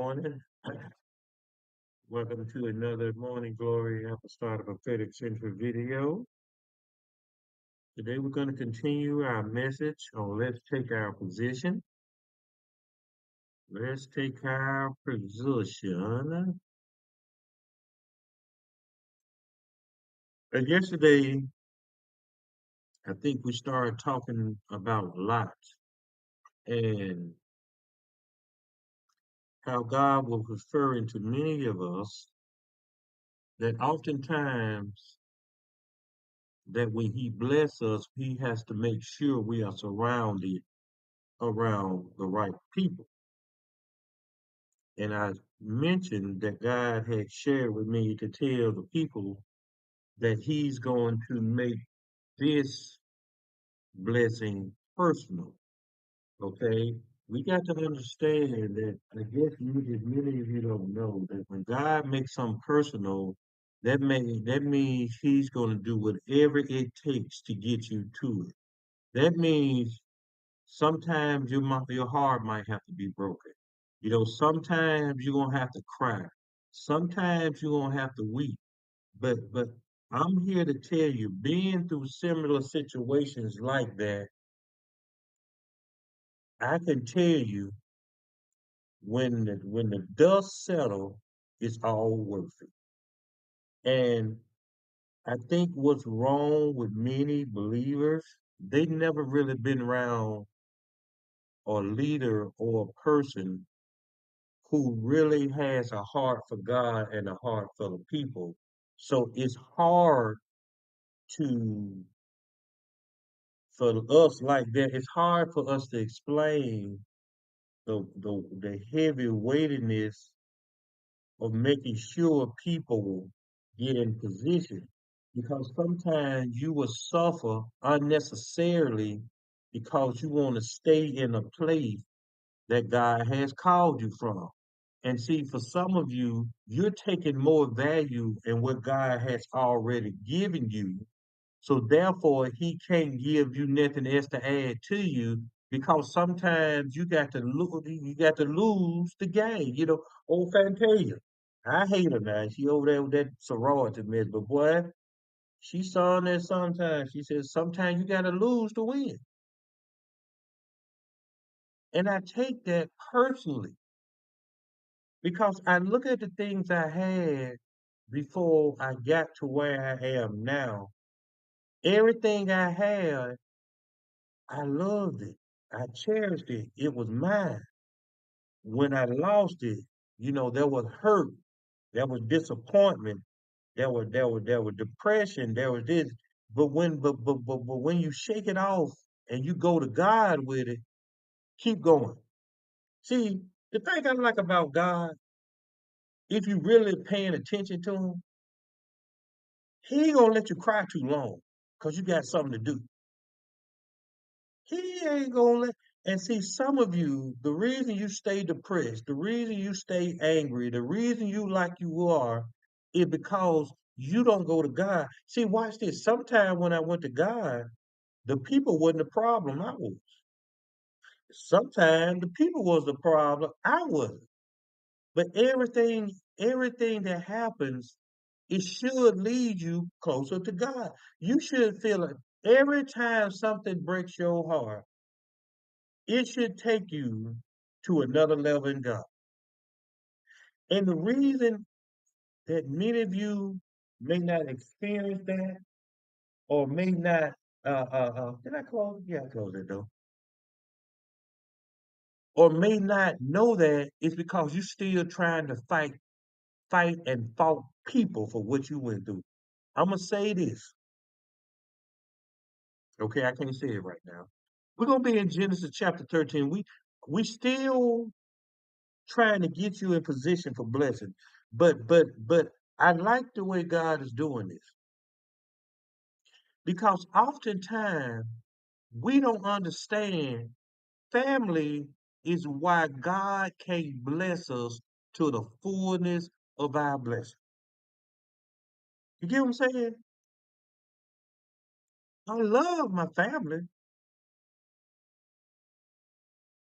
morning. Welcome to another Morning Glory Apostolic Prophetic Central video. Today we're going to continue our message on Let's Take Our Position. Let's take our position. And yesterday, I think we started talking about Lot and how God was referring to many of us that oftentimes that when He bless us, He has to make sure we are surrounded around the right people. And I mentioned that God had shared with me to tell the people that He's going to make this blessing personal. Okay? We got to understand that, I guess many of you don't know that when God makes something personal, that means He's going to do whatever it takes to get you to it. That means sometimes your heart might have to be broken. Sometimes you're gonna have to cry. Sometimes you're gonna have to weep. But I'm here to tell you, being through similar situations like that, I can tell you when the dust settles, it's all worth it. And I think what's wrong with many believers, they never really been around a leader or a person who really has a heart for God and a heart for the people. So it's hard to, for us like that, it's hard for us to explain the heavy weightiness of making sure people get in position. Because sometimes you will suffer unnecessarily because you want to stay in a place that God has called you from. And see, for some of you, you're taking more value in what God has already given you. So therefore, He can't give you nothing else to add to you because sometimes you got to lose the game. Old Fantasia. I hate her now. She over there with that sorority mess, but boy, she saw that sometimes. She says sometimes you got to lose to win, and I take that personally. Because I look at the things I had before I got to where I am now. Everything I had, I loved it. I cherished it. It was mine. When I lost it, there was hurt, there was disappointment, there was depression, there was this. But when you shake it off and you go to God with it, keep going. See, the thing I like about God, if you really paying attention to Him, He ain't gonna let you cry too long because you got something to do. He ain't gonna let. And see, some of you, the reason you stay depressed, the reason you stay angry, the reason you like you are, is because you don't go to God. See, watch this. Sometime when I went to God, the people wasn't the problem. I was. Sometimes the people was the problem. I wasn't. But everything that happens, it should lead you closer to God. You should feel it every time something breaks your heart, it should take you to another level in God. And the reason that many of you may not experience that or may not did I close? Yeah, I closed it though. Or may not know that is because you still trying to fight and fought people for what you went through. I'm gonna say this. Okay, I can't say it right now. We're gonna be in Genesis chapter 13. We still trying to get you in position for blessing. But I like the way God is doing this because oftentimes we don't understand family is why God can't bless us to the fullness of our blessing. You get what I'm saying? I love my family,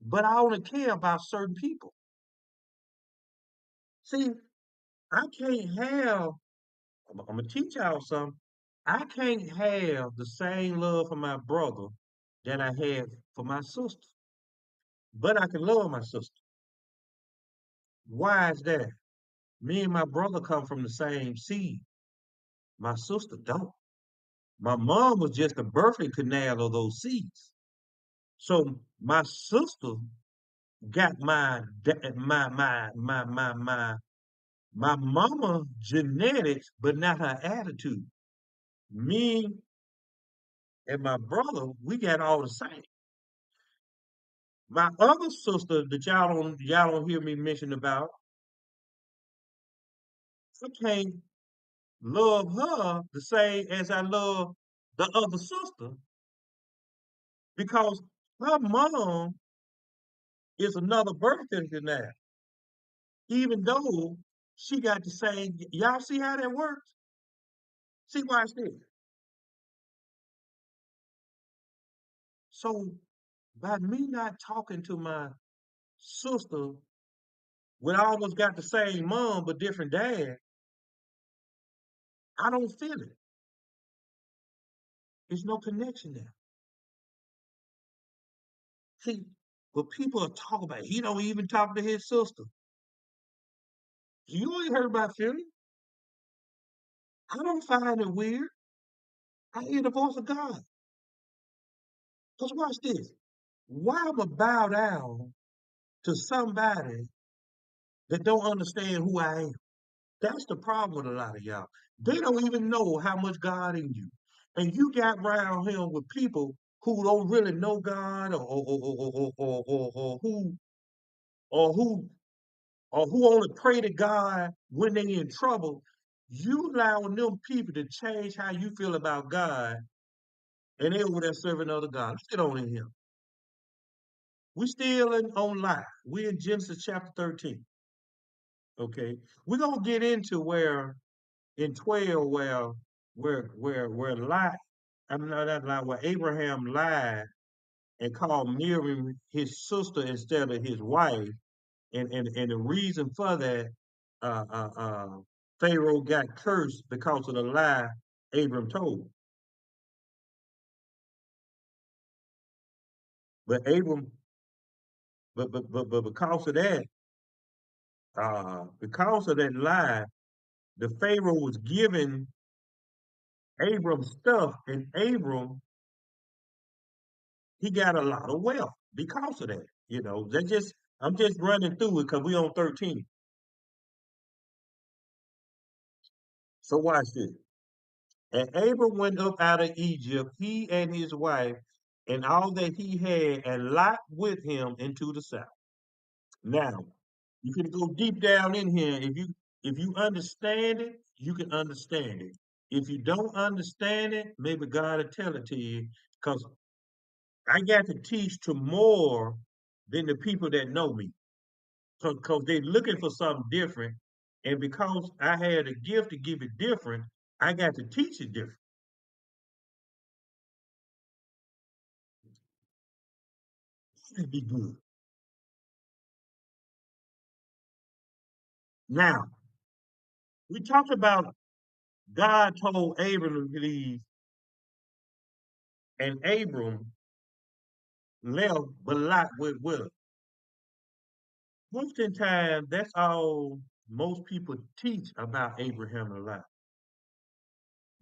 but I only care about certain people. See, I can't have, I'm gonna teach y'all something. I can't have the same love for my brother that I have for my sister, but I can love my sister. Why is that? Me and my brother come from the same seed. My sister don't. My mom was just a birthing canal of those seeds. So my sister got my mama genetics, but not her attitude. Me and my brother, we got all the same. My other sister that y'all don't hear me mention about, I can't love her the same as I love the other sister because her mom is another birth now. Even though she got the same, y'all see how that works? See, watch this. So by me not talking to my sister, we almost got the same mom but different dad, I don't feel it. There's no connection there. See, but people are talking about he don't even talk to his sister. You ain't heard about Philly. I don't find it weird. I hear the voice of God. Because watch this. Why am I bow down to somebody that don't understand who I am? That's the problem with a lot of y'all. They don't even know how much God in you. And you got around here with people who don't really know God or who or who only pray to God when they in trouble. You allowing them people to change how you feel about God and they over there serving other gods. Let's get on in here. We still on life. We in Genesis chapter 13. Okay. We're gonna get into where in 12 where Lot, I'm not that lie, where Abraham lied and called Miriam his sister instead of his wife. And the reason for that, uh, uh, uh, Pharaoh got cursed because of the lie Abram told. But Abram, but because of that lie, the Pharaoh was giving Abram stuff, and Abram he got a lot of wealth because of that. You know, that just I'm just running through it because we on 13. So watch this. And Abram went up out of Egypt, he and his wife, and all that he had, and Lot with him into the south. Now, you can go deep down in here. If you understand it, you can understand it. If you don't understand it, maybe God will tell it to you. Because I got to teach to more than the people that know me. Because they're looking for something different. And because I had a gift to give it different, I got to teach it different. It'd be good. Now, we talked about God told Abram to leave, and Abram left, but Lot went with him. Most of the time, that's all most people teach about Abraham and Lot.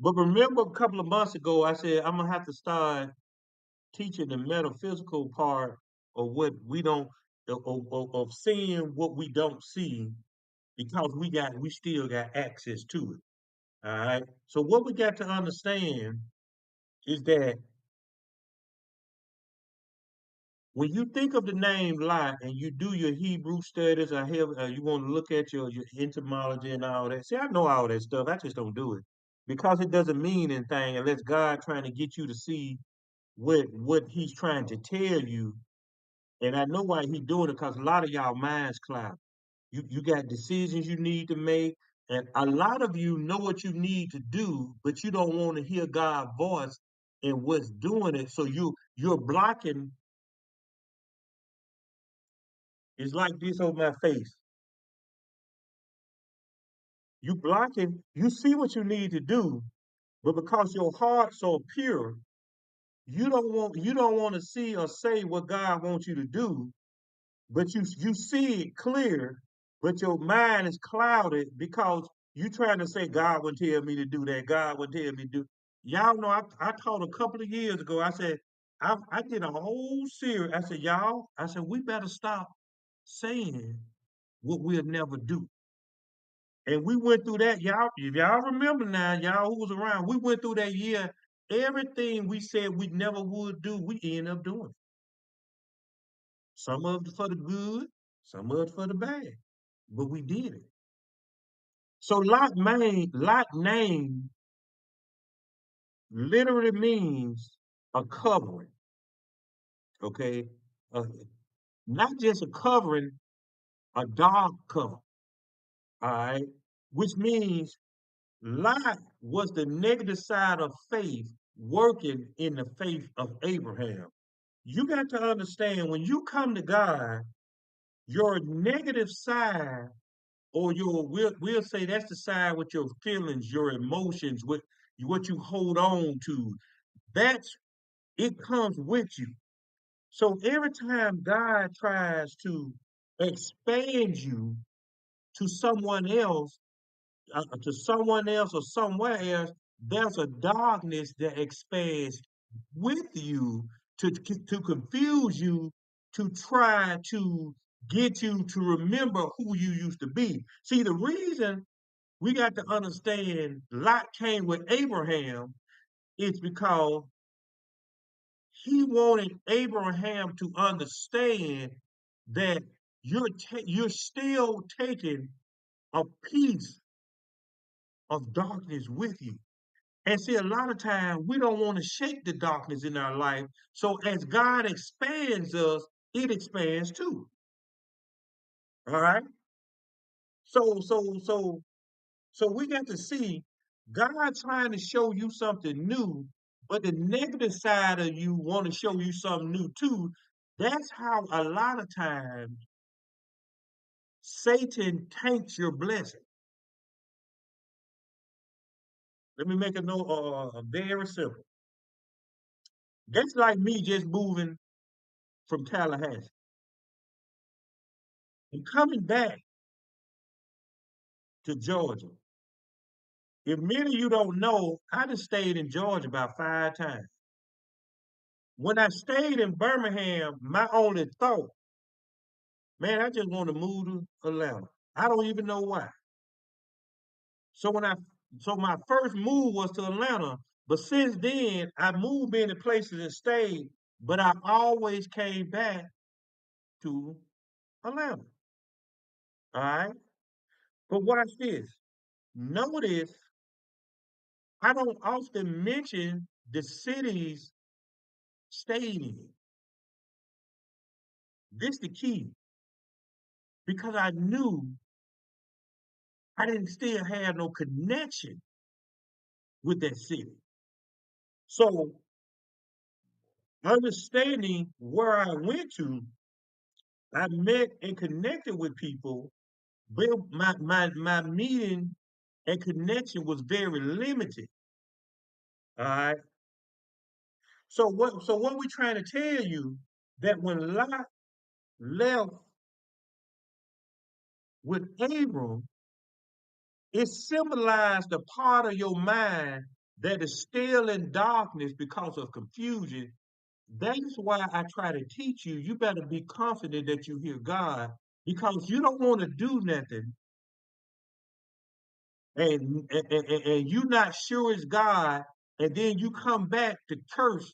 But remember, a couple of months ago, I said I'm gonna have to start teaching the metaphysical part of what we don't of seeing what we don't see because we still got access to it. All right. So what we got to understand is that when you think of the name Lot and you do your Hebrew studies or you want to look at your etymology and all that. See, I know all that stuff. I just don't do it because it doesn't mean anything unless God trying to get you to see what He's trying to tell you. And I know why He's doing it because a lot of y'all minds cloud. You got decisions you need to make, and a lot of you know what you need to do, but you don't want to hear God's voice and what's doing it. So you're blocking. It's like this on my face. You blocking, you see what you need to do, but because your heart's so pure, you don't want to see or say what God wants you to do, but you see it clear, but your mind is clouded because you trying to say God would tell me to do that. God would tell me to do. Y'all know I taught a couple of years ago. I said I did a whole series. I said y'all. I said we better stop saying what we'll never do. And we went through that. Y'all, if y'all remember now, y'all who was around, we went through that year. Everything we said we never would do, we end up doing. Some of it for the good, some of it for the bad, but we did it. So Lot name literally means a covering, okay? Uh, Not just a covering, a dark cover, all right? Which means Lot was the negative side of faith working in the faith of Abraham. You got to understand when you come to God, your negative side or we'll say that's the side with your feelings, your emotions, what you hold on to. That's it comes with you. So every time God tries to expand you to someone else or somewhere else, there's a darkness that expands with you to confuse you, to try to get you to remember who you used to be. See, the reason we got to understand Lot came with Abraham is because he wanted Abraham to understand that you're still taking a piece of darkness with you. And see, a lot of times we don't want to shake the darkness in our life. So as God expands us, it expands too. All right. So so so So we got to see God trying to show you something new, but the negative side of you want to show you something new too. That's how a lot of times Satan taints your blessing. Let me make a note, very simple. That's like me just moving from Tallahassee and coming back to Georgia. If many of you don't know, I just stayed in Georgia about 5 times. When I stayed in Birmingham, my only thought, man, I just want to move to Atlanta. I don't even know why. So when I so my first move was to Atlanta, but since then I moved many places and stayed, but I always came back to Atlanta. All right. But watch this. Notice I don't often mention the cities stayed in. This the key because I knew I didn't still have no connection with that city. So understanding where I went to, I met and connected with people, but my meeting and connection was very limited. All right. So what we trying to tell you that when Lot left with Abram, it symbolized a part of your mind that is still in darkness because of confusion. That is why I try to teach you. You better be confident that you hear God because you don't want to do nothing and you're not sure it's God, and then you come back to curse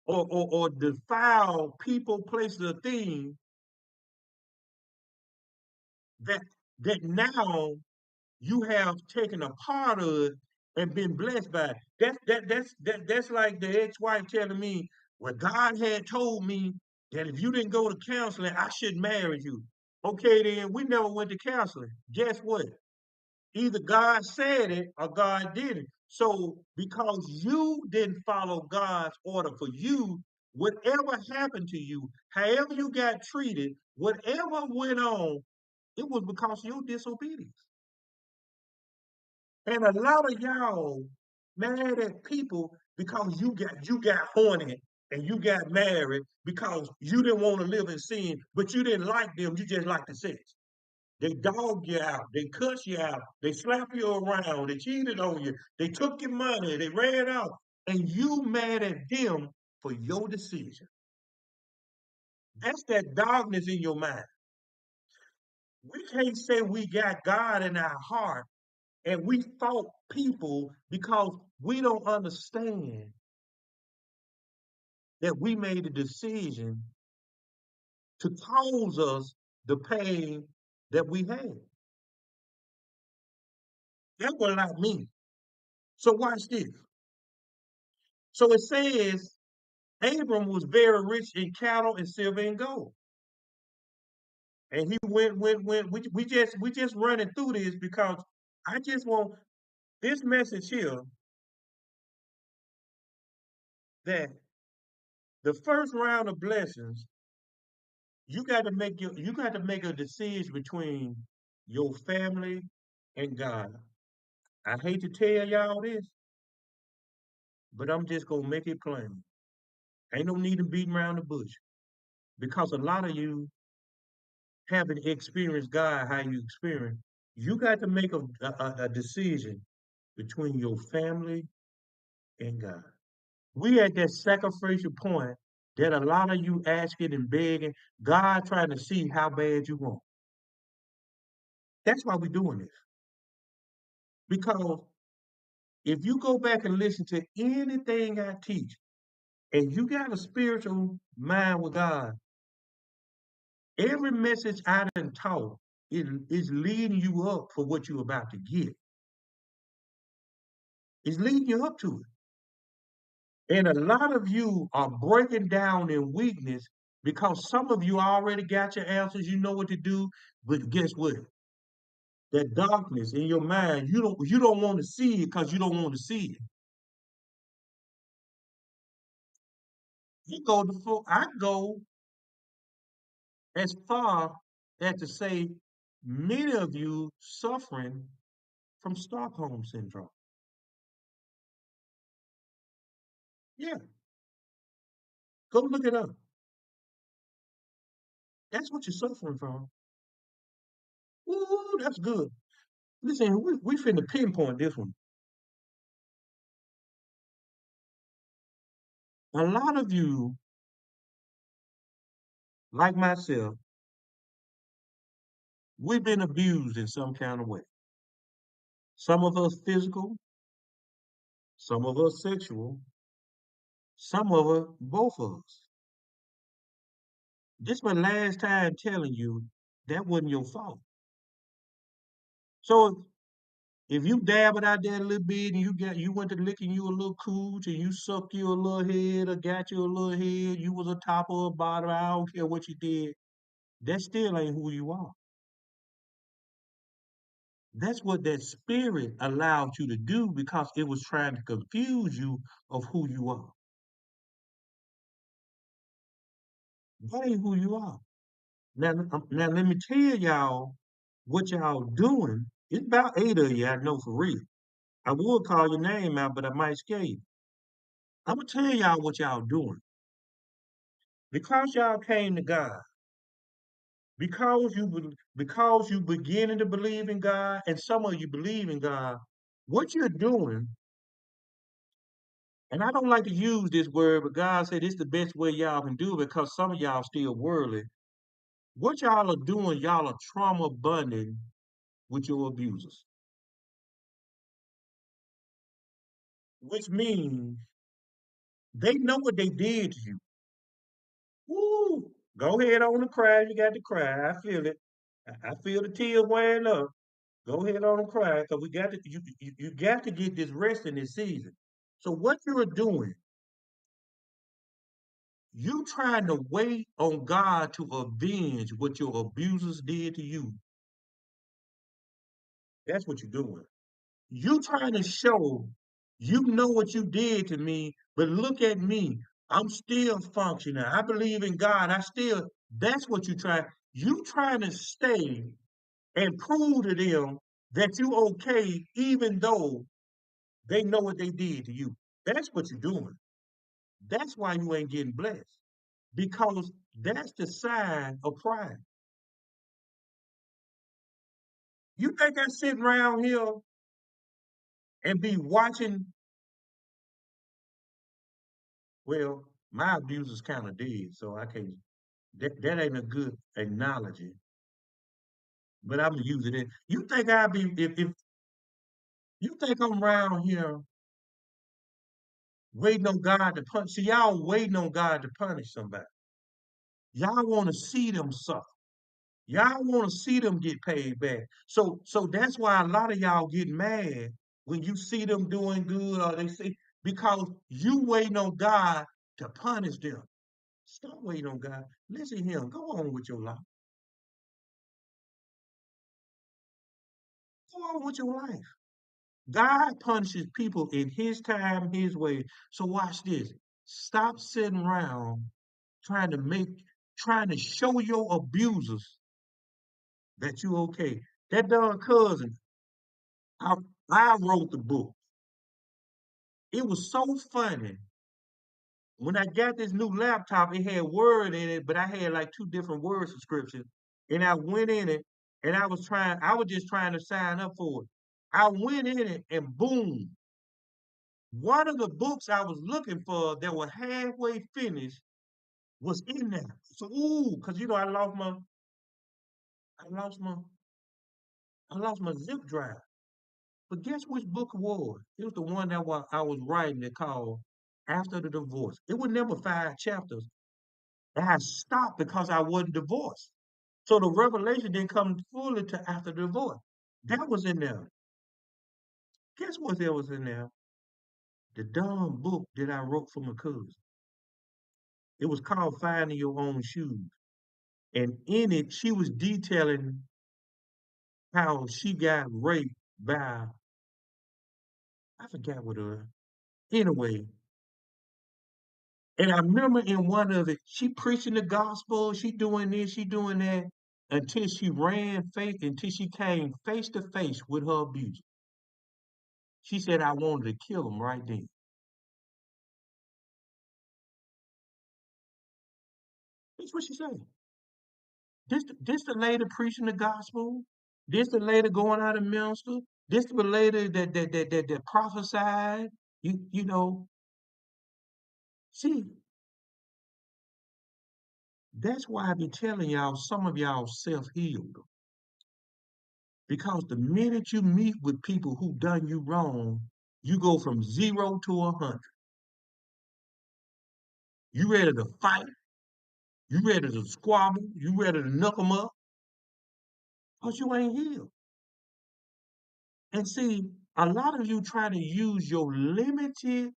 or defile people, places, or things that that now you have taken a part of it and been blessed by it. That's like the ex-wife telling me, well, God had told me that if you didn't go to counseling, I shouldn't marry you. Okay, then we never went to counseling. Guess what? Either God said it or God didn't. So because you didn't follow God's order for you, whatever happened to you, however you got treated, whatever went on, it was because of your disobedience. And a lot of y'all mad at people because you got horny and you got married because you didn't want to live in sin, but you didn't like them, you just like the sex. They dog you out, they cuss you out, they slap you around, they cheated on you, they took your money, they ran out, and you mad at them for your decision. That's that darkness in your mind. We can't say we got God in our heart and we fault people because we don't understand that we made a decision to cause us the pain that we had. That's what I mean. So watch this. So it says Abram was very rich in cattle and silver and gold. And he went. We just running through this because I just want this message here that the first round of blessings, you got to make a decision between your family and God. I hate to tell y'all this, but I'm just gonna make it plain. Ain't no need to beat around the bush because a lot of you haven't experienced God how you experience. You got to make a decision between your family and God. We at that sacrificial point that a lot of you asking and begging, God trying to see how bad you want. That's why we're doing this. Because if you go back and listen to anything I teach, and you got a spiritual mind with God, every message I done taught is leading you up for what you're about to get. It's leading you up to it. And a lot of you are breaking down in weakness because some of you already got your answers, you know what to do, but guess what? That darkness in your mind, you don't want to see it because you don't want to see it. I go as far as to say many of you suffering from Stockholm syndrome. Yeah, go look it up. That's what you're suffering from. Ooh, that's good. Listen, we finna pinpoint this one. A lot of you, like myself, we've been abused in some kind of way. Some of us physical, some of us sexual, some of us, both of us. This my last time telling you that wasn't your fault. So if you dab it out there a little bit and you went to licking you a little cooch and you sucked you a little head or got you a little head, you was a top or a bottom, I don't care what you did, that still ain't who you are. That's what that spirit allowed you to do because it was trying to confuse you of who you are. That ain't who you are. Now let me tell y'all what y'all doing. It's about 8 of you, I know for real. I would call your name out, but I might scare you. I'm gonna tell y'all what y'all doing. Because y'all came to God, because you beginning to believe in God, and some of you believe in God, what you're doing, and I don't like to use this word, but God said it's the best way y'all can do it because some of y'all still worldly. What y'all are doing, y'all are trauma bonding with your abusers, which means they know what they did to you. Woo! Go ahead on and cry. You got to cry. I feel it. I feel the tears welling up. Go ahead on and cry because you got to get this rest in this season. So what you're doing, you trying to wait on God to avenge what your abusers did to you. That's what you're doing. You trying to show you know what you did to me, but look at me. I'm still functioning. I believe in God. That's what you try. You trying to stay and prove to them. that you okay even though they know what they did to you. That's what you're doing. That's why you ain't getting blessed. Because that's the sign of pride. You think I sit around here and be watching, well, my abuse is kind of dead, so I can't, that ain't a good analogy, but I'm gonna use it. You think I be, if you think I'm around here waiting on God to punish, see, y'all waiting on God to punish somebody. Y'all want to see them suffer. Y'all want to see them get paid back. So that's why a lot of y'all get mad when you see them doing good or they say because you waiting on God to punish them. Stop waiting on God. Listen to him. Go on with your life. Go on with your life. God punishes people in his time, his way. So watch this. Stop sitting around trying to make, trying to show your abusers that you okay. That darn cousin, I, I wrote the book. It was so funny. When I got this new laptop, it had Word in it, but I had like two different Word subscriptions. And I went in it and I was just trying to sign up for it. I went in it and boom, one of the books I was looking for that were halfway finished was in there. So, ooh, because you know, I lost my, I lost my zip drive. But guess which book it was? It was the one that I was writing that called After the Divorce. It was never 5 chapters. And I stopped because I wasn't divorced. So the revelation didn't come fully to after the divorce. That was in there. Guess what else was in there? The dumb book that I wrote for my cousin. It was called Finding Your Own Shoes. And in it, she was detailing how she got raped by, I forgot what her, anyway. And I remember in one of it, she preaching the gospel, she doing this, she doing that, until she until she came face to face with her abuser. She said, I wanted to kill him right then. That's what she said. This the lady preaching the gospel. This the lady going out and minister. This the lady that prophesied. You know, see, that's why I be telling y'all some of y'all self-healed. Because the minute you meet with people who done you wrong, you go from 0 to 100. You ready to fight? You ready to squabble? You ready to knuck them up? Because you ain't healed. And see, a lot of you try to use your limited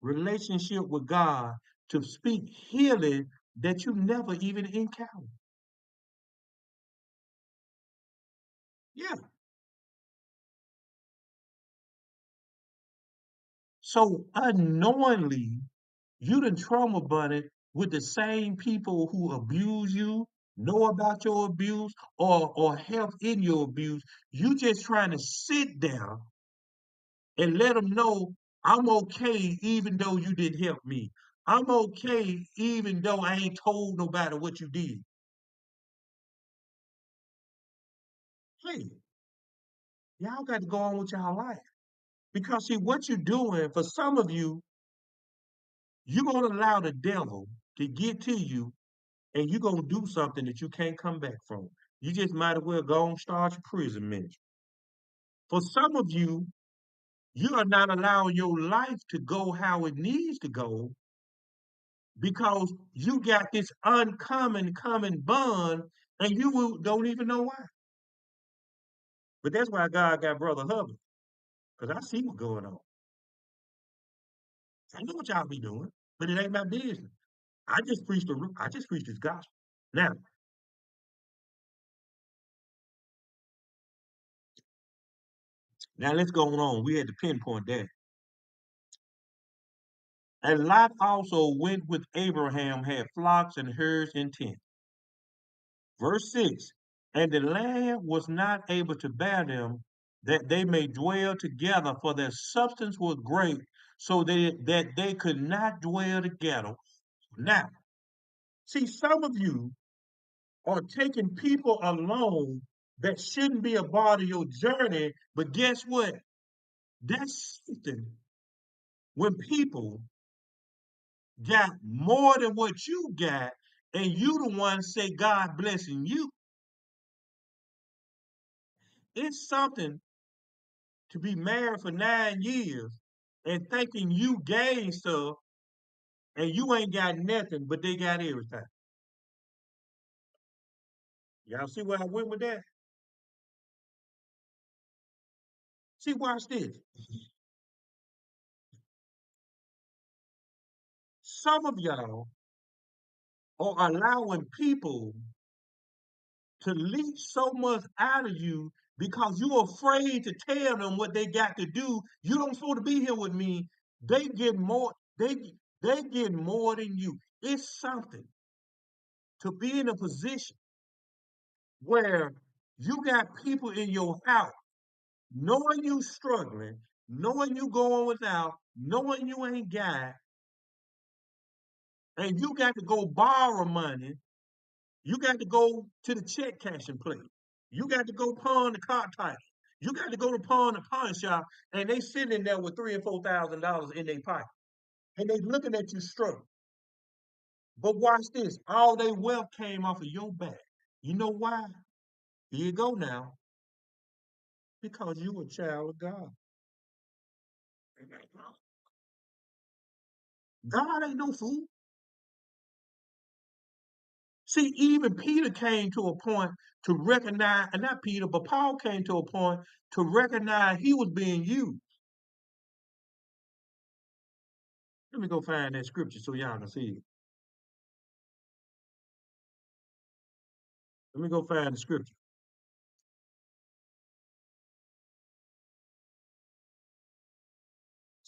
relationship with God to speak healing that you never even encountered. Yeah. So unknowingly, you done trauma bonded with the same people who abuse you, know about your abuse, or help in your abuse. You just trying to sit down and let them know I'm okay even though you didn't help me. I'm okay even though I ain't told nobody what you did. Hey, y'all got to go on with y'all life. Because see what you're doing, for some of you, you're gonna allow the devil to get to you and you're gonna do something that you can't come back from. You just might as well go and start your prison ministry. For some of you, you are not allowing your life to go how it needs to go because you got this uncommon common bond and don't even know why. But that's why God got Brother Hubbard, because I see what's going on. I know what y'all be doing, but it ain't my business. I just preached this gospel. Now let's go on. We had to pinpoint that. And Lot also went with Abraham, had flocks and herds in tents. Verse 6. And the land was not able to bear them, that they may dwell together, for their substance was great, so that they could not dwell together. Now, see, some of you are taking people along that shouldn't be a part of your journey, but guess what? That's something when people got more than what you got, and you the one say God blessing you. It's something to be married for 9 years and thinking you gain stuff and you ain't got nothing, but they got everything. Y'all see where I went with that? See, watch this. Some of y'all are allowing people to leech so much out of you because you're afraid to tell them what they got to do. You don't supposed to be here with me. They get more. They get more than you. It's something to be in a position where you got people in your house knowing you struggling, knowing you going without, knowing you ain't got, and you got to go borrow money. You got to go to the check cashing place. You got to go pawn the car title. You got to go to pawn the pawn shop, and they sitting there with $3,000 and $4,000 in their pocket, and they looking at you struggling. But watch this: all their wealth came off of your back. You know why? Here you go now, because you a child of God. God ain't no fool. See, even Peter came to a point to recognize, and not Peter, but Paul came to a point to recognize he was being used. Let me go find that scripture so y'all can see it. Let me go find the scripture.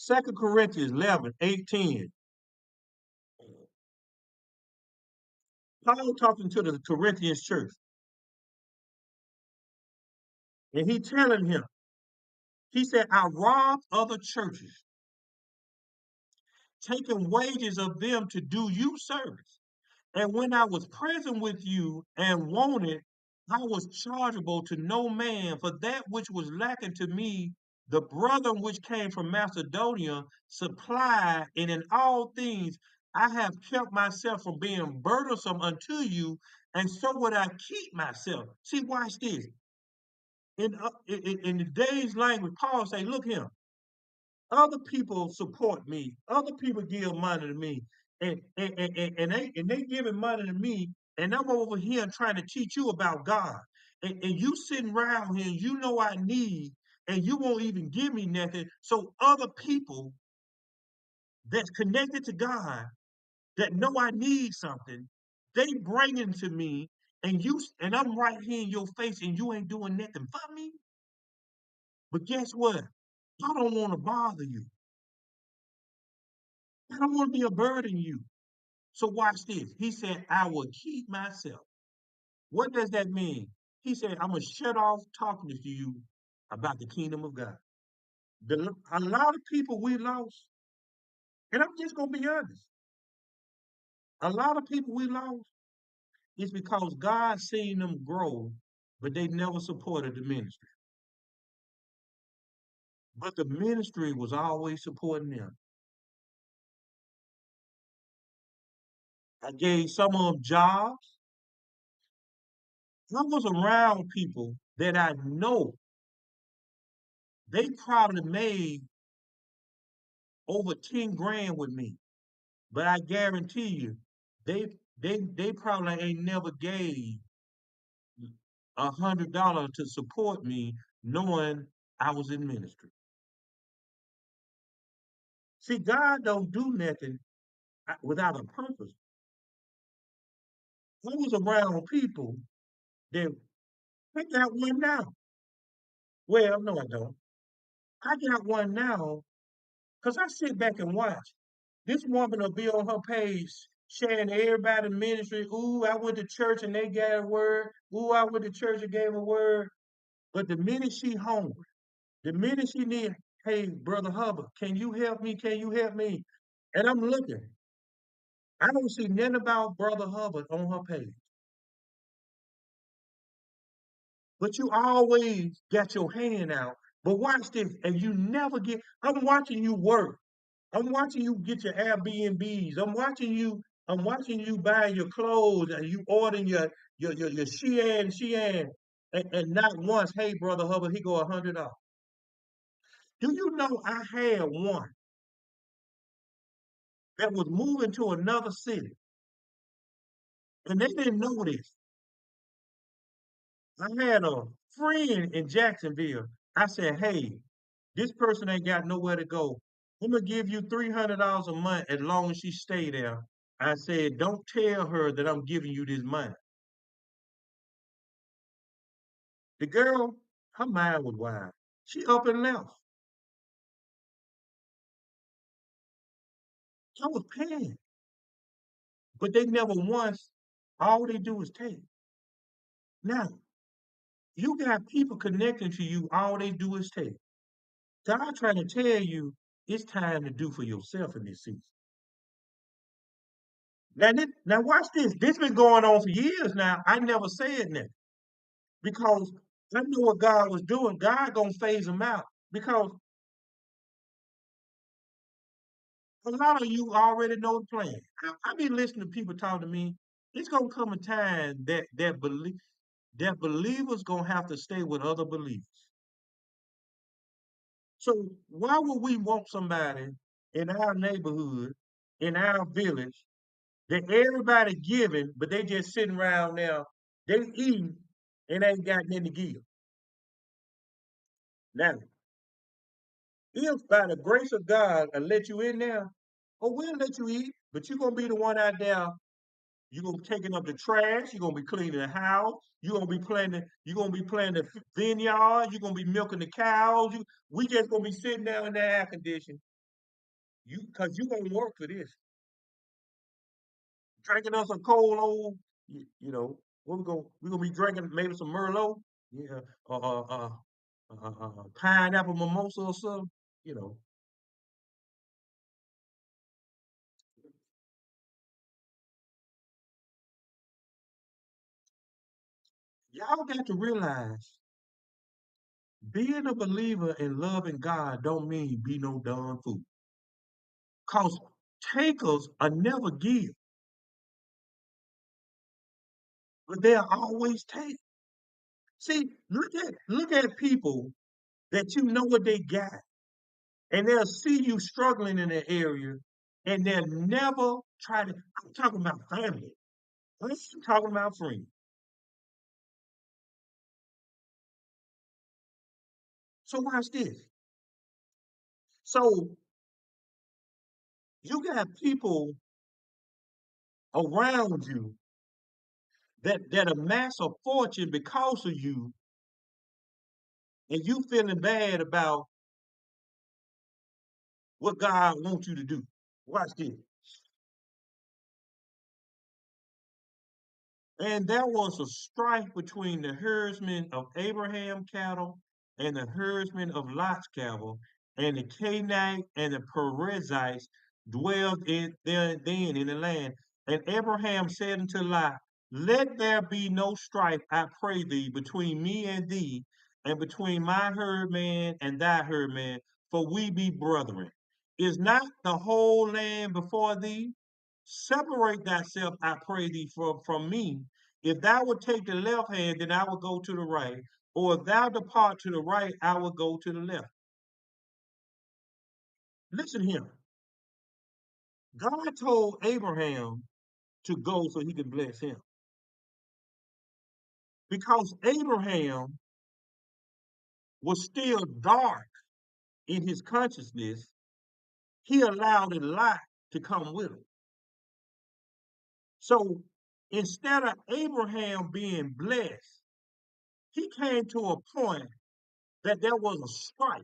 2 Corinthians 11:8-10. Paul talking to the Corinthians church, and he telling him, he said, I robbed other churches, taking wages of them to do you service. And when I was present with you and wanted, I was chargeable to no man, for that which was lacking to me, the brethren which came from Macedonia supplied, and in all things I have kept myself from being burdensome unto you, and so would I keep myself. See, watch this. In today's language, Paul say, look here, other people support me. Other people give money to me, and they giving money to me, and I'm over here trying to teach you about God, and you sitting around here, and you know I need, and you won't even give me nothing. So other people that's connected to God that know I need something, they bring it to me, and I'm right here in your face, and you ain't doing nothing for me. But guess what? I don't want to bother you. I don't want to be a burden to you. So watch this. He said, I will keep myself. What does that mean? He said, I'm going to shut off talking to you about the kingdom of God. A lot of people we lost, and I'm just going to be honest, a lot of people we lost is because God seen them grow, but they never supported the ministry. But the ministry was always supporting them. I gave some of them jobs. I was around people that I know they probably made over 10 grand with me. But I guarantee you, they they probably ain't never gave $100 to support me, knowing I was in ministry. See, God don't do nothing without a purpose. I was around people that I got one now. Well, no, I don't. I got one now because I sit back and watch. This woman will be on her page sharing everybody ministry. Ooh, I went to church and they gave a word. Ooh, I went to church and gave a word. But the minute she hungry, The minute she need, hey, Brother Hubbard, can you help me? Can you help me? And I'm looking. I don't see nothing about Brother Hubbard on her page. But you always got your hand out. But watch this, and you never get. I'm watching you work. I'm watching you get your Airbnbs. I'm watching you buy your clothes and you ordering your Shein, and not once. Hey, Brother Hubbard, he go $100. Do you know I had one that was moving to another city, and they didn't know this. I had a friend in Jacksonville. I said, hey, this person ain't got nowhere to go. I'm gonna give you $300 a month as long as she stay there. I said, don't tell her that I'm giving you this money. The girl, her mind was wide. She up and left. I was paying, but they never once. All they do is take. Now you got people connecting to you. All they do is take. God trying to tell you it's time to do for yourself in this season. Now watch this. This been going on for years now. I never said that because I knew what God was doing. God gonna phase them out because a lot of you already know the plan. I be listening to people talk to me. It's gonna come a time that believers gonna have to stay with other believers. So why would we want somebody in our neighborhood, in our village, that everybody giving, but they just sitting around now, they eating and ain't got nothing to give. Now, if by the grace of God I let you in there, oh, we'll let you eat, but you're gonna be the one out there. You're gonna be taking up the trash. You're gonna be cleaning the house. You're gonna be planting. You're gonna be planting the vineyard. You're gonna be milking the cows. We just gonna be sitting there in the air condition. Cause you gonna work for this. Drinking us a cold old, what we gonna be drinking? Maybe some Merlot, yeah, pineapple mimosa or something. You know, y'all got to realize being a believer and loving God don't mean be no darn fool. Cause takers are never give, but they'll always take. See, look at people that you know what they got, and they'll see you struggling in an area, and they'll never try to. I'm talking about family. I'm talking about friends. So watch this. So you got people around you that amass a fortune because of you, and you feeling bad about what God wants you to do. Watch this. And there was a strife between the herdsmen of Abraham cattle and the herdsmen of Lot's cattle, and the Canaanite and the Perizzites dwelled in there then in the land. And Abraham said unto Lot, let there be no strife, I pray thee, between me and thee, and between my herdman and thy herdman, for we be brethren. Is not the whole land before thee? Separate thyself, I pray thee, from me. If thou would take the left hand, then I will go to the right. Or if thou depart to the right, I will go to the left. Listen here. God told Abraham to go so he could bless him. Because Abraham was still dark in his consciousness, he allowed a lot to come with him. So instead of Abraham being blessed, he came to a point that there was a strife.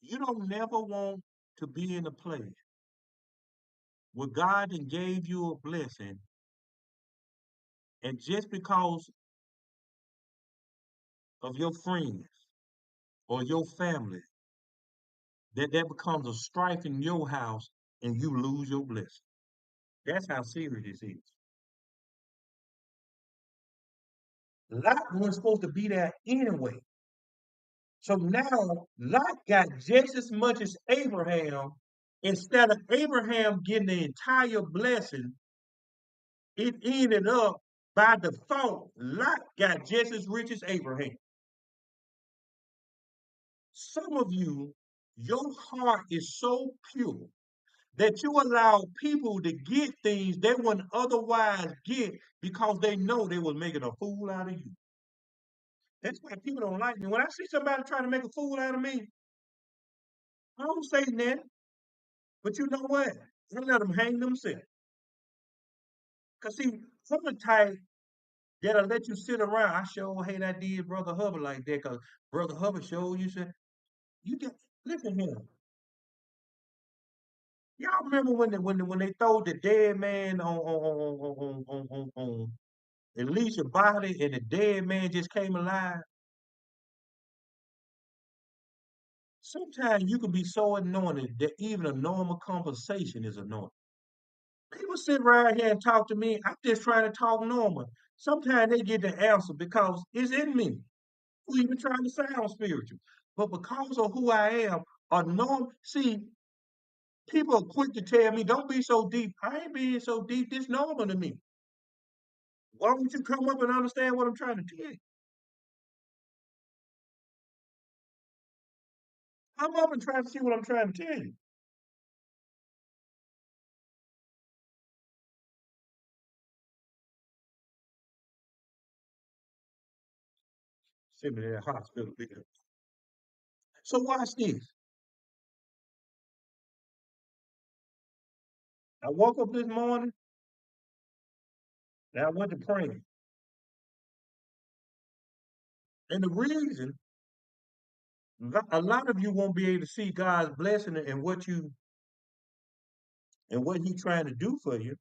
You don't never want to be in a place where God then gave you a blessing, and just because of your friends or your family, that becomes a strife in your house and you lose your blessing. That's how serious this is. Lot wasn't supposed to be there anyway. So now Lot got just as much as Abraham. Instead of Abraham getting the entire blessing, it ended up by default, Lot got just as rich as Abraham. Some of you, your heart is so pure that you allow people to get things they wouldn't otherwise get because they know they was making a fool out of you. That's why people don't like me. When I see somebody trying to make a fool out of me, I don't say that. But you know what? I let them hang themselves. Because see, I'm the type that'll let you sit around. I sure hate I did Brother Hubbard like that because Brother Hubbard showed you said, you get, listen here. Y'all remember when they throw the dead man on Elisha body and the dead man just came alive? Sometimes you can be so anointed that even a normal conversation is anointed. People sit right here and talk to me. I'm just trying to talk normal. Sometimes they get the answer because it's in me. Who even trying to sound spiritual. But because of who I am, a norm, see, people are quick to tell me, don't be so deep. I ain't being so deep. This normal to me. Why don't you come up and understand what I'm trying to tell you? Come up and try to see what I'm trying to tell you. Send me to that hospital bill. So watch this. I woke up this morning and I went to praying. And the reason a lot of you won't be able to see God's blessing and what He's trying to do for you.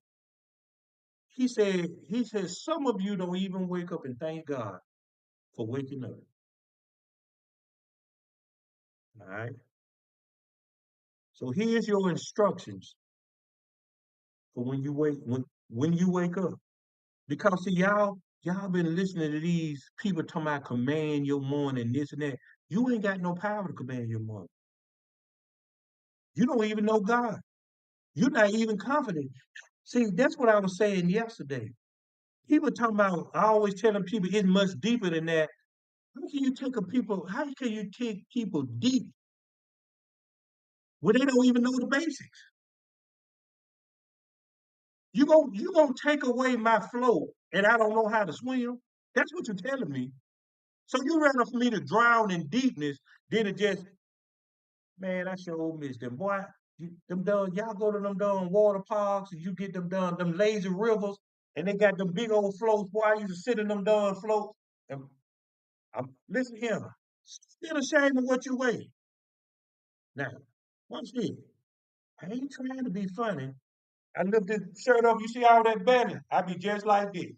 He said, some of you don't even wake up and thank God for waking up. All right. So here's your instructions for when you wake up. Because see, y'all been listening to these people talking about command your morning, this and that. You ain't got no power to command your morning. You don't even know God. You're not even confident. See, that's what I was saying yesterday. People talking about, I always telling people it's much deeper than that. How can you take people deep when they don't even know the basics? You gonna take away my flow and I don't know how to swim? That's what you're telling me. So you rather for me to drown in deepness than to just, man, I sure miss them. Boy, them done, y'all go to them done water parks and you get them done, them lazy rivers, and they got them big old floats. Boy, I used to sit in them done floats. And listen here, still ashamed of what you weigh. Now, watch this. I ain't trying to be funny. I lift this shirt up, you see all that belly. I be just like this.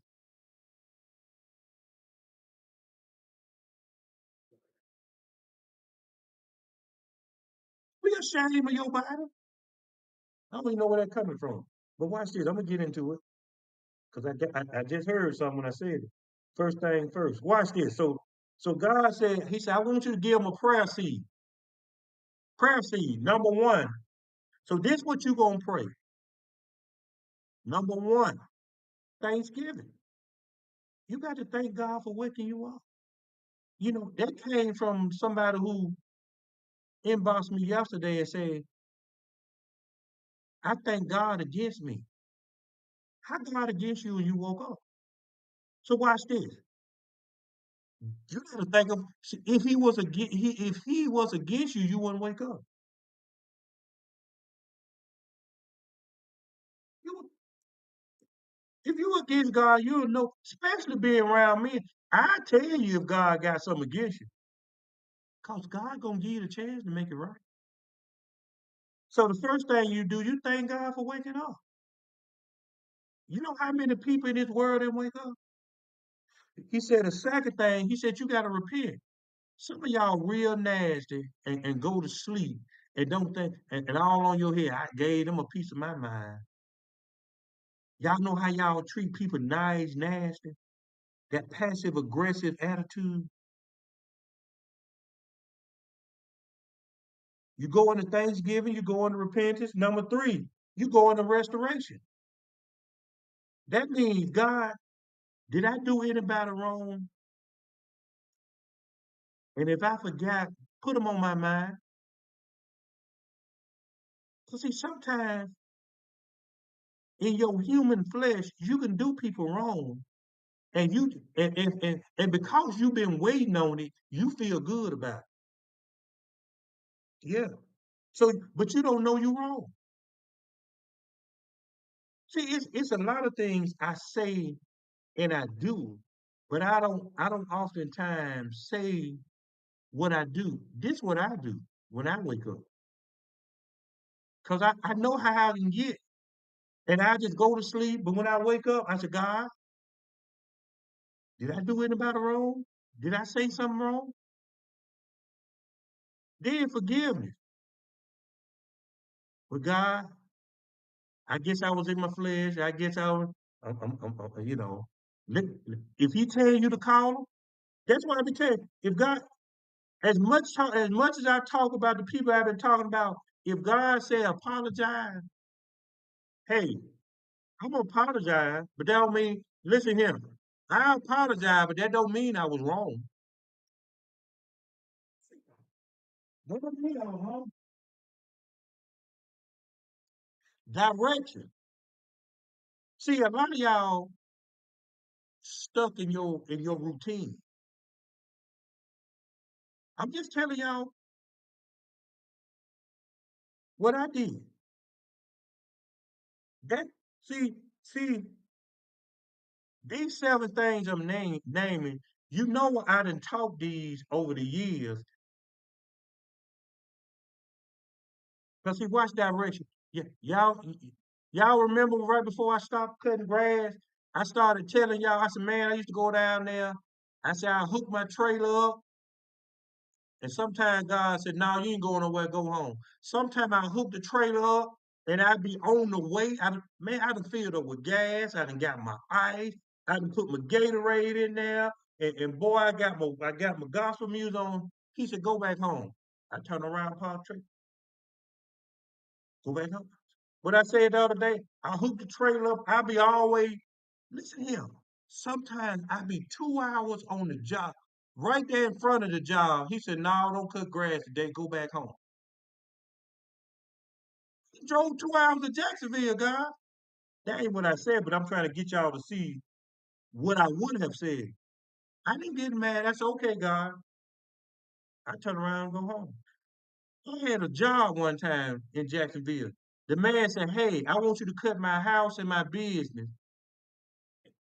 Be ashamed of your body. I don't even know where that coming from. But watch this. I'm gonna get into it because I just heard something when I said it. First thing first. Watch this. So God said, He said, I want you to give them a prayer seed. Prayer seed, number one. So this what you gonna pray. Number one, Thanksgiving. You got to thank God for waking you up. You know, that came from somebody who inboxed me yesterday and said, I thank God against me. How God against you when you woke up? So watch this. You got to think of if he was against if he was against you, you wouldn't wake up. You, if you against God, you'll know, especially being around me. I tell you if God got something against you, cause God gonna give you the chance to make it right. So the first thing you do, you thank God for waking up. You know how many people in this world that wake up? He said the second thing, he said you gotta repent. Some of y'all real nasty and go to sleep and don't think and all on your head. I gave them a piece of my mind. Y'all know how y'all treat people nice, nasty, that passive aggressive attitude. You go into Thanksgiving, you go into repentance. Number three, you go into restoration. That means, God, did I do anybody wrong? And if I forgot, put them on my mind. Because see, sometimes in your human flesh, you can do people wrong. And you and because you've been waiting on it, you feel good about it. Yeah. So, but you don't know you're wrong. See, it's a lot of things I say and I do, but I don't oftentimes say what I do. This what I do when I wake up. Because I know how I can get. And I just go to sleep. But when I wake up, I say, God, did I do anybody wrong? Did I say something wrong? Then forgive me. But God, I guess I was in my flesh. I guess I was, you know. If He tell you to call him, that's why I be telling you. If God, as much as I talk about the people I've been talking about, if God say apologize, hey, I'm gonna apologize, but that don't mean listen here. I apologize, but that don't mean I was wrong. That don't mean I was wrong. Direction. See, a lot of y'all stuck in your routine. I'm just telling y'all what I did. That see these seven things I'm naming. You know I done taught these over the years. Cause see, watch direction. Yeah, y'all remember right before I stopped cutting grass, I started telling y'all. I said, man, I used to go down there. I said I hooked my trailer up. And sometimes God said, no, you ain't going nowhere, go home. Sometimes I hook the trailer up and I be on the way. Man, I done filled up with gas. I done got my ice. I done put my Gatorade in there. And boy, I got my gospel music on. He said, go back home. I turn around, park trailer, go back home. What I said the other day, I hook the trailer up. I be always, listen here. Sometimes I be 2 hours on the job, right there in front of the job. He said, no, don't cut grass today. Go back home. He drove 2 hours to Jacksonville, God. That ain't what I said, but I'm trying to get y'all to see what I would have said. I didn't get mad. That's okay, God. I turn around and go home. I had a job one time in Jacksonville. The man said, hey, I want you to cut my house and my business.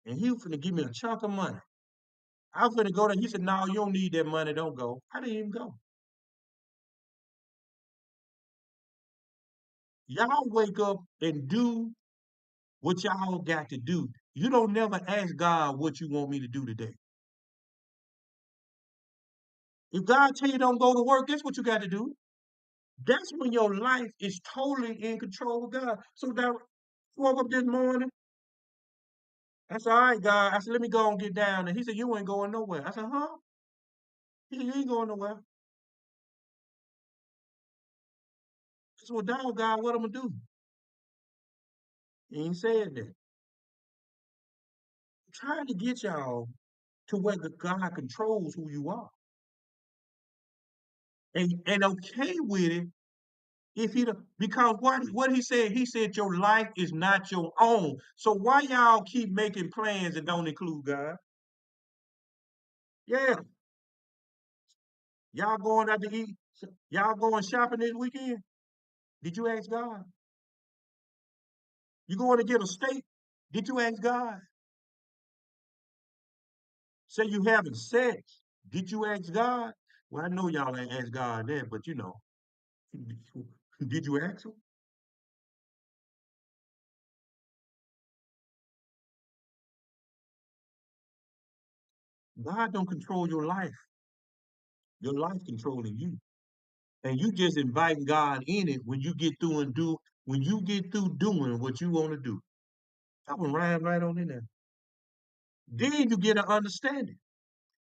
And he was finna give me a chunk of money. I was finna go there. He said, no, you don't need that money. Don't go. I didn't even go. Y'all wake up and do what y'all got to do. You don't never ask God what you want me to do today. If God tell you don't go to work, guess what you got to do? That's when your life is totally in control of God. So that woke up this morning. I said, all right, God. I said, let me go and get down. And he said, you ain't going nowhere. I said, huh? He said, you ain't going nowhere. I said, well, dog, God, what I'm gonna do? He ain't said that. I'm trying to get y'all to where God controls who you are. And okay with it if he don't, because what he said your life is not your own. So why y'all keep making plans that don't include God? Yeah, y'all going out to eat, y'all going shopping this weekend? Did you ask God? You going to get a steak? Did you ask God? Say you having sex? Did you ask God? Well, I know y'all ain't asked God that, but you know, did you ask him? God don't control your life. Your life controlling you. And you just inviting God in it when you get through and do when you get through doing what you want to do. I was right on in there. Then you get an understanding.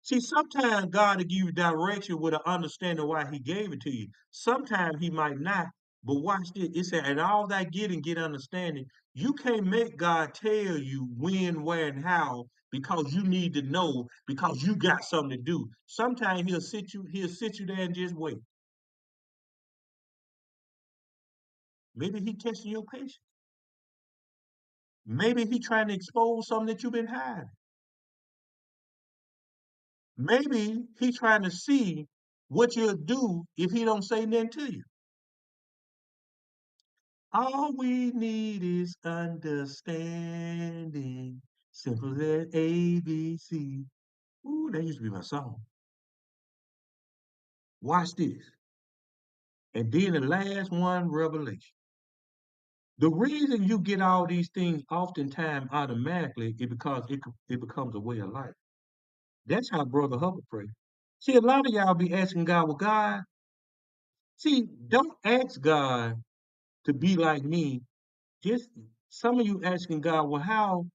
See, sometimes God will give you direction with an understanding why He gave it to you. Sometimes He might not. But watch this. It said, and all that get understanding. You can't make God tell you when, where, and how because you need to know because you got something to do. Sometimes he'll sit you there and just wait. Maybe He testing your patience. Maybe He trying to expose something that you've been hiding. Maybe He trying to see what you'll do if He don't say nothing to you. All we need is understanding. Simple as ABC. Ooh, that used to be my song. Watch this. And then the last one, revelation. The reason you get all these things oftentimes automatically is because it becomes a way of life. That's how Brother Hubbard prayed. See, a lot of y'all be asking God, well, God, see, don't ask God to be like me. Just some of you asking God, well, how?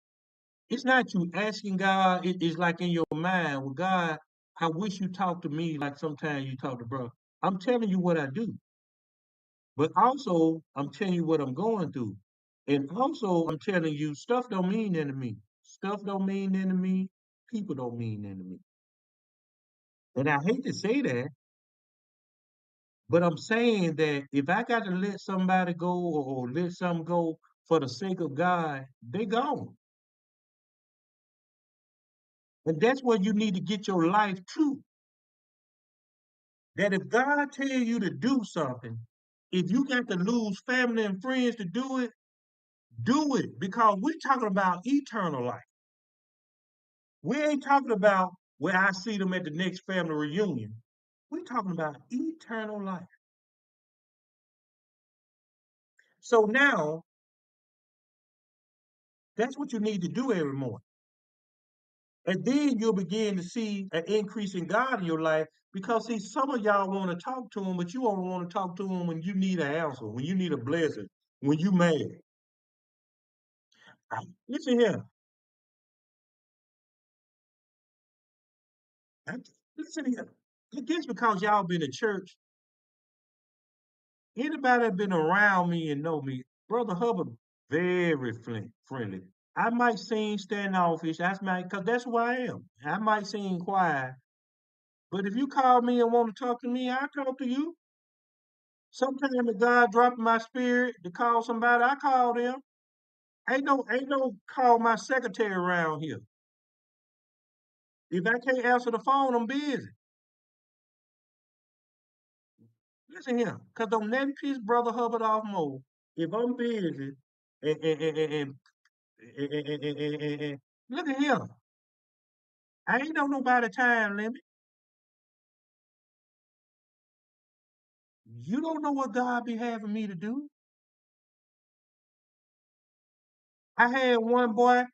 It's not you asking God, it's like in your mind, well, God, I wish you talked to me like sometimes you talk to bro. I'm telling you what I do, but also I'm telling you what I'm going through. And also I'm telling you stuff don't mean anything to me. Stuff don't mean anything to me. People don't mean anything to me. And I hate to say that, but I'm saying that if I got to let somebody go or let something go for the sake of God, they gone. And that's where you need to get your life to. That if God tell you to do something, if you got to lose family and friends to do it because we're talking about eternal life. We ain't talking about where I see them at the next family reunion. We're talking about eternal life. So now that's what you need to do every morning. And then you'll begin to see an increase in God in your life because see, some of y'all want to talk to him, but you only want to talk to him when you need an answer, when you need a blessing, when you mad. Listen here. I, listen here. I guess because y'all been to church, anybody that been around me and know me, Brother Hubbard, very friendly. I might seem standoffish. That's my, cause that's who I am. I might seem quiet, but if you call me and want to talk to me, I talk to you. Sometimes if God dropped my spirit to call somebody, I call them. Ain't no call my secretary around here. If I can't answer the phone, I'm busy. Listen here, cause don't nothing piss Brother Hubbard off more. If I'm busy and look at him. I ain't on nobody time limit. You don't know what God be having me to do. I had one boy,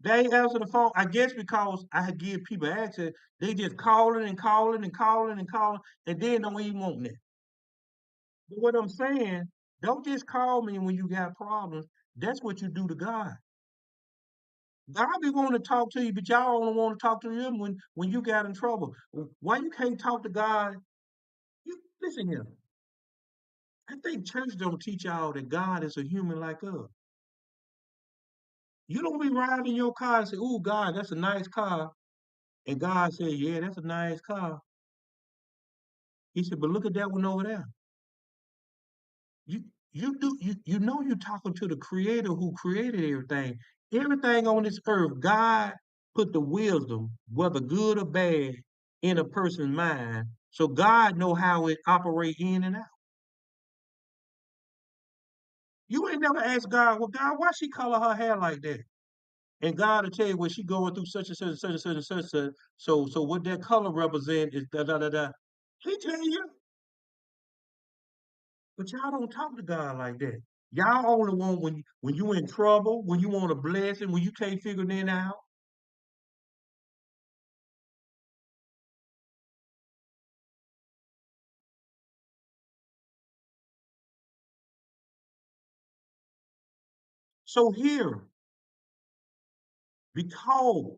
they answer the phone. I guess because I give people access, they just calling and calling and calling and calling, and then don't even want that. But what I'm saying, don't just call me when you got problems. That's what you do to God. God be wanting to talk to you, but y'all only want to talk to him when you got in trouble. Why you can't talk to God? You listen here. I think church don't teach y'all that God is a human like us. You don't be riding in your car and say, "Oh God, that's a nice car," and God said, "Yeah, that's a nice car." He said, "But look at that one over there." You you know you're talking to the Creator who created everything. Everything on this earth, God put the wisdom, whether good or bad, in a person's mind, so God know how it operate in and out. You ain't never asked God, well, God, why she color her hair like that? And God will tell you, well, she going through such and such and such and such and such. And such. So what that color represent is da da da da. He tell you, but y'all don't talk to God like that. Y'all only want when you in trouble, when you want a blessing, when you can't figure it out. So here, because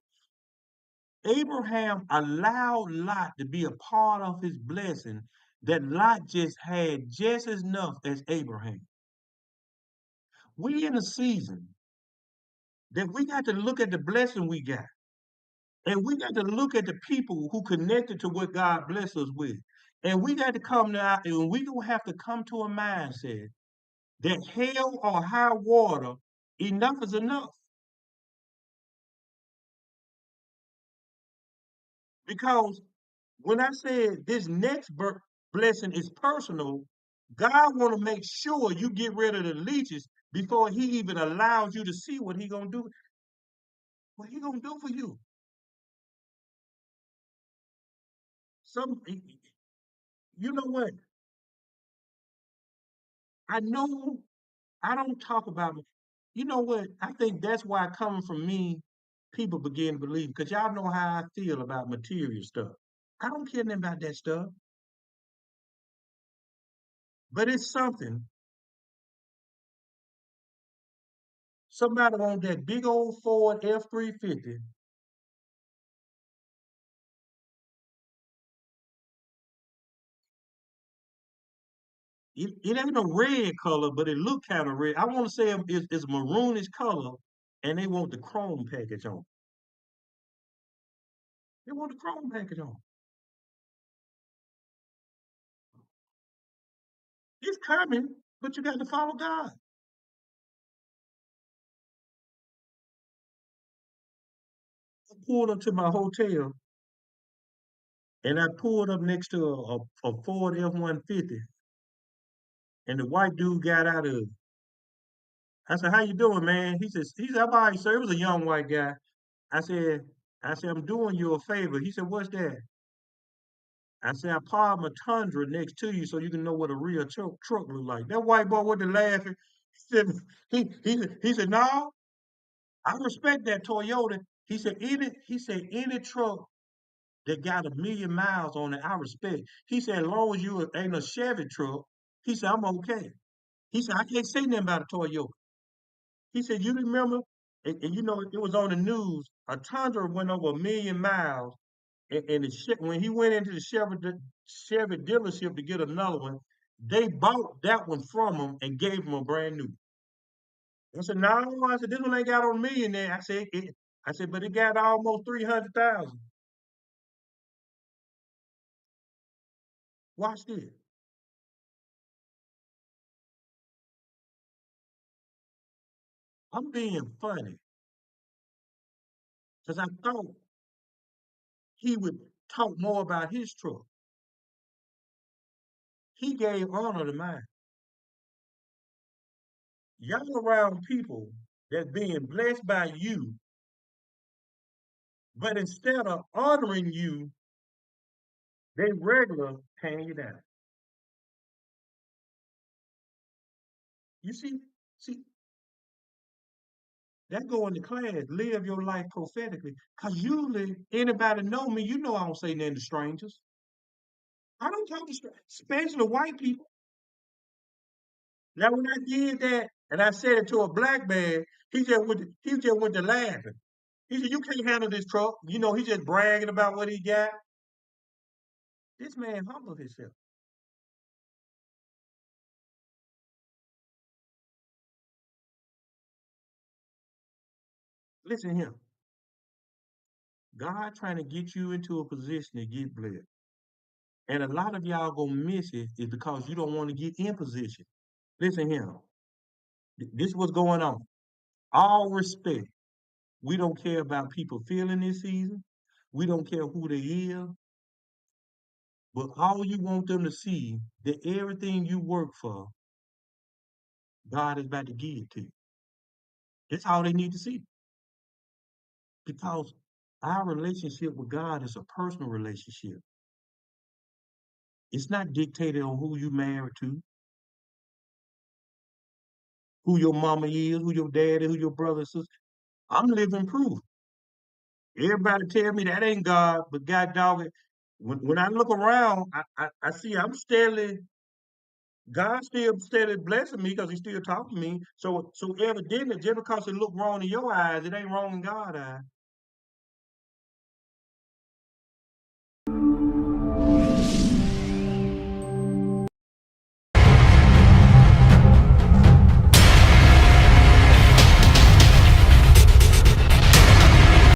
Abraham allowed Lot to be a part of his blessing, that Lot just had just as enough as Abraham. We in a season that we got to look at the blessing we got. And we got to look at the people who connected to what God blessed us with. And we got to come now, and we gonna have to come to a mindset that hell or high water, enough is enough. Because when I said this next blessing is personal, God want to make sure you get rid of the leeches before He even allows you to see what He gonna do. What He gonna do for you? Some, you know what? I know I don't talk about. You know what? I think that's why coming from me, people begin to believe because y'all know how I feel about material stuff. I don't care nothing about that stuff, but it's something. Somebody on that big old Ford F-350. It ain't a red color, but it look kind of red. I want to say it's maroonish color, and they want the chrome package on. They want the chrome package on. It's coming, but you got to follow God. I pulled up to my hotel, and I pulled up next to a Ford F-150, and the white dude got out of it. I said, "How you doing, man?" "He said, I'm all right, sir." It was a young white guy. I said, "I'm doing you a favor." He said, "What's that?" I said, "I parked my Tundra next to you so you can know what a real truck look like." That white boy went to laughing. He said, he said, "No, I respect that Toyota." Any truck that got 1,000,000 miles on it, I respect. He said, "As long as you ain't a Chevy truck," he said, "I'm okay." He said, "I can't say nothing about a Toyota." He said, "You remember?" And you know, it was on the news. A Tundra went over 1,000,000 miles, and when he went into the Chevy dealership to get another one, they bought that one from him and gave him a brand new. I said, "No," I said, "This one ain't got on a million there." I said, "But it got almost 300,000. Watch this. I'm being funny because I thought he would talk more about his truck. He gave honor to mine. Y'all around people that's being blessed by you, but instead of honoring you, they regular tearing you down. You see, that go into class, live your life prophetically. Cause usually anybody know me, you know I don't say nothing to strangers. I don't talk to strangers, especially white people. Now when I did that and I said it to a black man, he just went to laughing. He said, "You can't handle this truck." You know, he just bragging about what he got. This man humbled himself. Listen to him. God trying to get you into a position to get blessed. And a lot of y'all gonna miss it is because you don't want to get in position. Listen here. This is what's going on. All respect. We don't care about people feeling this season. We don't care who they is. But all you want them to see that everything you work for, God is about to give to you. That's all they need to see. Because our relationship with God is a personal relationship. It's not dictated on who you married to, who your mama is, who your daddy, who your brother and sister. I'm living proof. Everybody tell me that ain't God, but God dog it. When I look around, I see I'm steadily. God still started blessing me because He still talking to me. So evidently, just because it look wrong in your eyes, it ain't wrong in God's eyes.